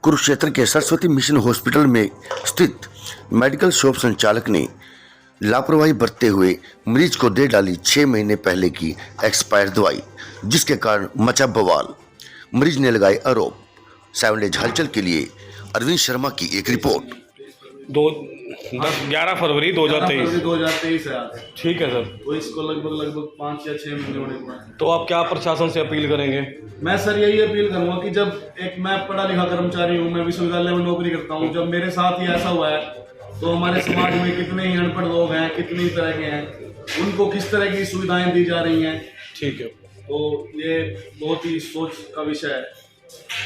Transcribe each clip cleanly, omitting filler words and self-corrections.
कुरुक्षेत्र के Saraswati mission hospital में स्थित मेडिकल शॉप संचालक ने लापरवाही बरतते हुए मरीज को दे डाली 6 महीने पहले की एक्सपायर दवाई, जिसके कारण मचा बवाल। मरीज ने लगाए आरोप। 7 डेज हलचल के लिए अरविंद शर्मा की एक रिपोर्ट। 11 फरवरी 2023 है आज। ठीक है सर। तो इसको लगभग 5 या 6 महीने होने को है। तो आप क्या प्रशासन से अपील करेंगे? मैं सर यही अपील करूंगा कि जब मैं पढ़ा लिखा कर्मचारी हूँ, मैं विश्वविद्यालय में नौकरी करता हूँ, जब मेरे साथ ही ऐसा हुआ है तो हमारे समाज में कितने ही अनपढ़ लोग हैं, कितनी तरह के हैं, उनको किस तरह की सुविधाएं दी जा रही हैं। ठीक है। तो ये बहुत ही सोच का विषय है।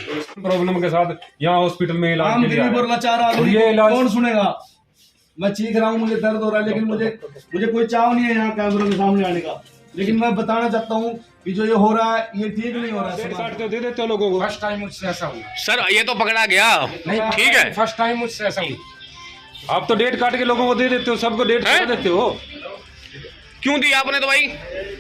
तो प्रॉब्लम के साथ यहाँ हॉस्पिटल में इलाज के लिए आए। लाचार आदमी कौन सुनेगा? मैं चीख रहा हूँ, मुझे दर्द हो रहा है, लेकिन मुझे कोई चाव नहीं है यहाँ कैमरे के सामने आने का। लेकिन मैं बताना चाहता हूँ कि जो ये हो रहा है ये ठीक नहीं हो रहा है। दे देते हो लोगों को। फर्स्ट टाइम मुझसे ऐसा हुआ। सर ये तो पकड़ा गया। नहीं ठीक है। फर्स्ट टाइम मुझसे ऐसा हुआ। आप तो डेट काट के लोगों को दे देते हो, सबको डेट काट देते हो। क्यों दी आपने दवाई?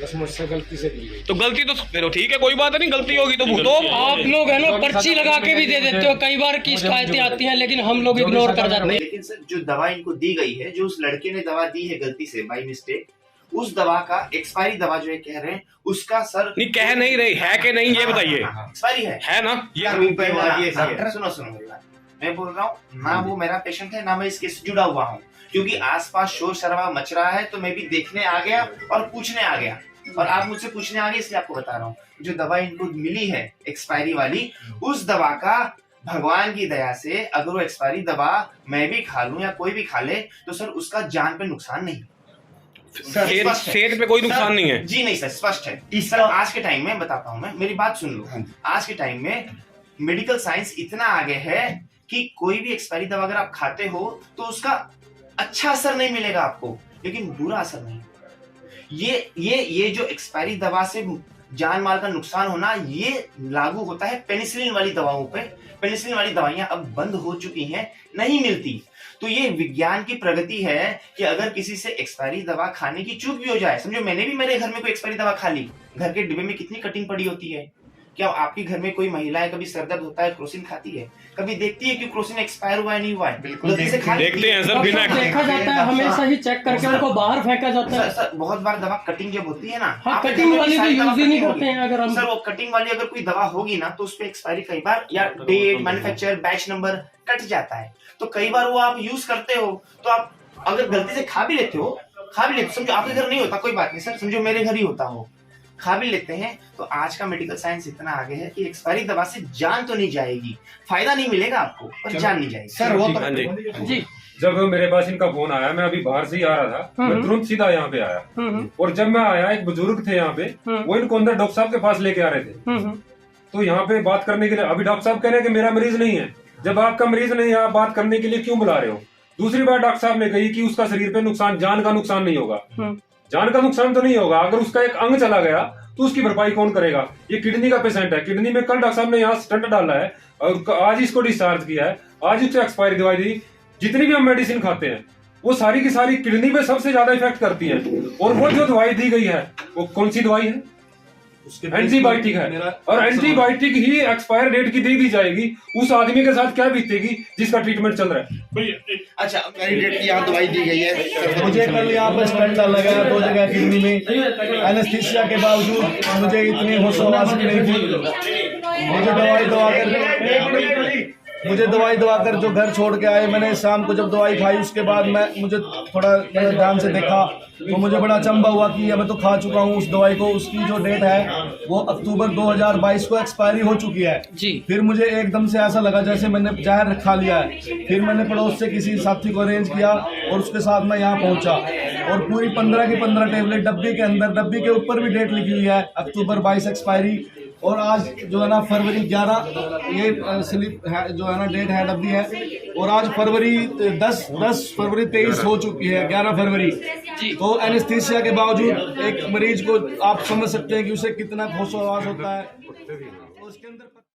बस मुझसे गलती से दी गई। तो गलती तो फिर ठीक है, कोई बात नहीं, गलती होगी तो भुगतो। आप लोग है ना पर्ची लगा के भी दे देते हो, कई बार की शिकायतें आती हैं लेकिन हम लोग इग्नोर कर जाते हैं। लेकिन सर जो दवा इनको दी गई है, जो उस लड़के ने दवा दी है गलती से बाय मिस्टेक, उस दवा का एक्सपायरी दवा जो है कह रहे हैं उसका सर नहीं कह नहीं रही है कि नहीं ये बताइए। एक्सपायरी है ना? सुनो मेरी बात। मैं बोल रहा हूँ ना वो मेरा पेशेंट है ना मैं इसके से जुड़ा हुआ हूँ, क्योंकि आसपास शोर शराबा मच रहा है तो मैं भी देखने आ गया और पूछने आ गया, और आप मुझसे पूछने आ गए इसलिए आपको बता रहा हूँ। जो दवा इनको मिली है एक्सपायरी वाली, उस दवा का भगवान की दया से अगर वो एक्सपायरी दवा मैं भी खा लूं या कोई भी खा ले तो सर उसका जान पे नुकसान नहीं। सेहत पे कोई नुकसान नहीं है जी, नहीं सर, स्पष्ट है। सर आज के टाइम में बताता हूँ मैं, मेरी बात सुन लो। आज के टाइम में मेडिकल साइंस इतना आगे है कि कोई भी एक्सपायरी दवा अगर आप खाते हो तो उसका अच्छा असर नहीं मिलेगा आपको, लेकिन बुरा असर नहीं। ये जो एक्सपायरी दवा से जान माल का नुकसान होना, ये लागू होता है पेनिसिलिन वाली दवाओं पे। पेनिसिलिन वाली दवाइयां अब बंद हो चुकी हैं, नहीं मिलती। तो ये विज्ञान की प्रगति है कि अगर किसी से एक्सपायरी दवा खाने की चूक भी हो जाए, समझो मैंने भी मेरे घर में कोई एक्सपायरी दवा खा ली, घर के डिब्बे में कितनी कटिंग पड़ी होती है। क्या आपके घर में कोई महिला है, कभी सरदर्द होता है क्रोसिन खाती है, कभी देखती है कि क्रोसिन एक्सपायर हुआ है नहीं हुआ है? बिल्कुल देखते हैं सर, बिना देखा जाता है, हमेशा ही चेक करके उनको बाहर फेंका जाता है। सर बहुत बार दवा कटिंग जब होती है ना, हाँ, कटिंग वाली तो यूज ही नहीं करते हैं। अगर हम सर वो कटिंग वाली अगर कोई दवा होगी ना तो उस पे एक्सपायरी कई बार या date, manufacture, batch number cut जाता है, तो कई बार वो आप यूज करते हो तो आप अगर गलती से खा भी लेते हो, समझो आपके घर नहीं होता कोई बात नहीं सर, समझो मेरे घर ही होता हो, खा भी लेते हैं, तो आज का मेडिकल साइंस इतना आगे है कि एक्सपायरी दवा से जान तो नहीं जाएगी, फायदा नहीं मिलेगा आपको, पर जान नहीं जाएगी। सर वो तो जी जब मेरे पास इनका फोन आया, मैं अभी बाहर से ही आ रहा था, मैं तुरंत सीधा यहाँ पे आया। और जब मैं आया, एक बुजुर्ग थे यहाँ पे, वो इनको अंदर डॉक्टर साहब के पास लेके आ रहे थे। तो यहाँ पे बात करने के लिए अभी डॉक्टर साहब कह रहे हैं कि मेरा मरीज नहीं है। जब आपका मरीज नहीं है, आप बात करने के लिए क्यों बुला रहे हो? दूसरी बात डॉक्टर साहब ने कही कि उसका शरीर पे नुकसान, जान का नुकसान नहीं होगा। जान का नुकसान तो नहीं होगा, अगर उसका एक अंग चला गया तो उसकी भरपाई कौन करेगा? ये किडनी का पेशेंट है, किडनी में कल डॉक्टर साहब ने यहाँ स्टंट डाला है और आज इसको डिस्चार्ज किया है, आज उसको एक्सपायरी दवाई दी। जितनी भी हम मेडिसिन खाते हैं वो सारी की सारी किडनी पे सबसे ज्यादा इफेक्ट करती है, और वो जो दवाई दी गई है वो कौन सी दवाई है? एंटीबायोटिक है, और एंटीबायोटिक ही एक्सपायर डेट की दे दी जाएगी। उस आदमी के साथ क्या बीतेगी जिसका ट्रीटमेंट चल रहा है? अच्छा, एक्सपायरी डेट की यहाँ दवाई दी गई है। मुझे कल यहाँ पर स्टंट लगा 2 जगह किडनी में, एनेस्थीसिया के बावजूद मुझे इतनी होशोहवास नहीं थी। मुझे दवाई दवाकर जो घर छोड़ के आए, मैंने शाम को जब दवाई खाई उसके बाद मुझे थोड़ा ध्यान से देखा तो मुझे बड़ा अचंभा हुआ कि मैं तो खा चुका हूँ उस दवाई को। उसकी जो डेट है वो अक्टूबर 2022 को एक्सपायरी हो चुकी है जी। फिर मुझे एकदम से ऐसा लगा जैसे मैंने जहर खा लिया है। फिर मैंने पड़ोस से किसी साथी को अरेंज किया और उसके साथ मैं यहाँ पहुंचा, और पूरी 15 की 15 टेबलेट डब्बी के अंदर, डब्बी के ऊपर भी डेट लिखी हुई है अक्टूबर 22 एक्सपायरी, और आज जो है ना फरवरी 11 ये स्लिप है जो है ना डेट है डब्बी है, और आज फरवरी 10 फरवरी 23 हो चुकी है, 11 फरवरी। तो एनेस्थीसिया के बावजूद एक मरीज को आप समझ सकते हैं कि उसे कितना होशोहवास होता है। तो उसके अंदर